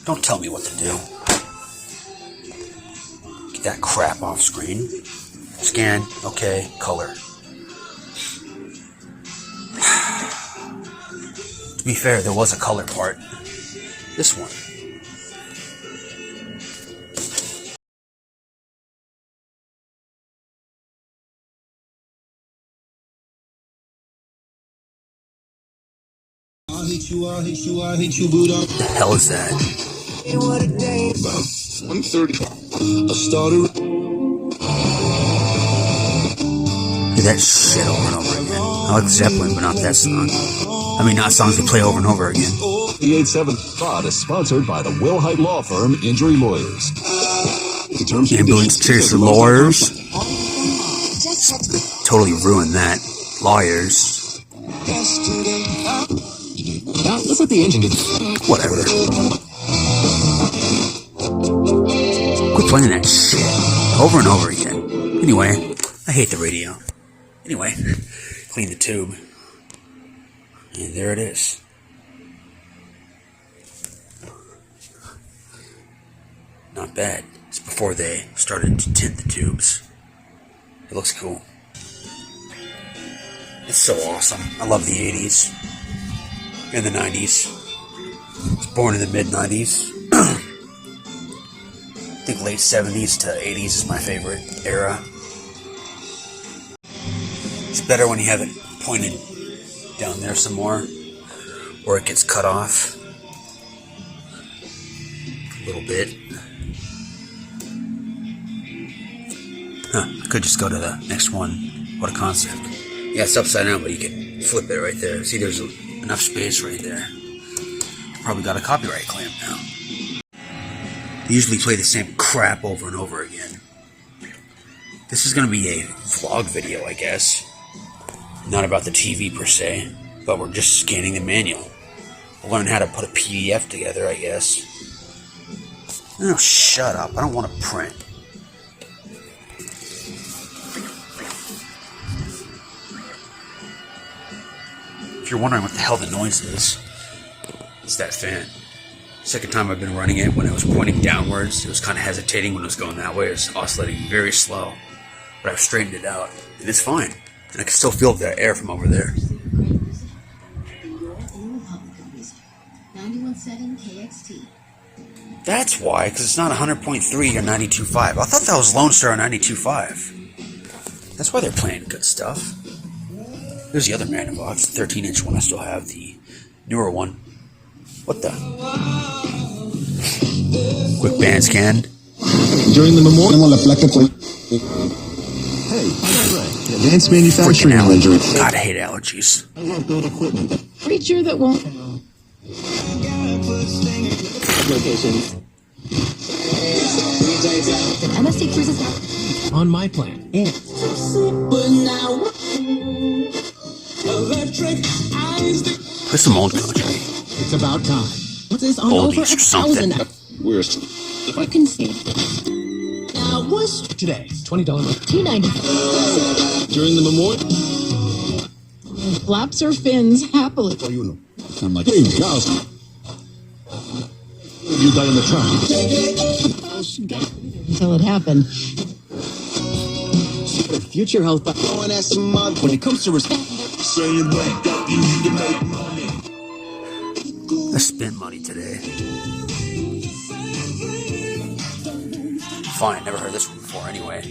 Don't tell me what to do. Get that crap off screen. Scan, okay, color. To be fair, there was a color part. This one. I hate you, Buddha. What the hell is that? What a day. About 1:30. I started. Hear that shit over and over again. I like Zeppelin, but not that song. I mean, not songs they play over and over again. The 87 Pod is sponsored by the Wilhite Law Firm Injury Lawyers. Ambulance cheers for lawyers. Totally ruined that. Lawyers. That's what the engine did. Whatever. Quit playing that shit over and over again. Anyway, I hate the radio. Anyway, clean the tube. And there it is. Not bad. It's before they started to tint the tubes. It looks cool. It's so awesome. I love the 80s. And the 90s. I was born in the mid-90s. I think late 70s to 80s is my favorite era. It's better when you have it pointed down there some more, or it gets cut off a little bit. Huh, I could just go to the next one. What a concept. Yeah, it's upside down, but you can flip it right there. See, there's enough space right there. Probably got a copyright claim now. They usually play the same crap over and over again. This is going to be a vlog video, I guess. Not about the TV per se, but we're just scanning the manual. We'll learn how to put a PDF together, I guess. No, shut up. I don't want to print. If you're wondering what the hell the noise is, it's that fan. Second time I've been running it, when it was pointing downwards, it was kind of hesitating when it was going that way. It was oscillating very slow. But I've straightened it out, and it's fine. And I can still feel the air from over there. 91.7 KXT. That's why, because it's not 100.3 or 92.5. I thought that was Lone Star 92.5. That's why they're playing good stuff. There's the other Magnavox, the 13-inch one I still have, the newer one. What the? Quick band scan. During the memorial, Hey, that's right. Advanced manufacturing allergy. God, I hate allergies. I have good equipment. Creature that won't. Locations. MFC cruises On my plan. Play some old country. It's about time. What's this on over Oldies or something. 1,000? We're You can see. Now what's today. $20. $2.90? during the memorial. Flaps or fins happily. Oh, you know. I'm like, hey, guys. You die in the trunk. Until it happened. Future health. When it comes to respect. I spent money today. Fine, never heard this one before anyway.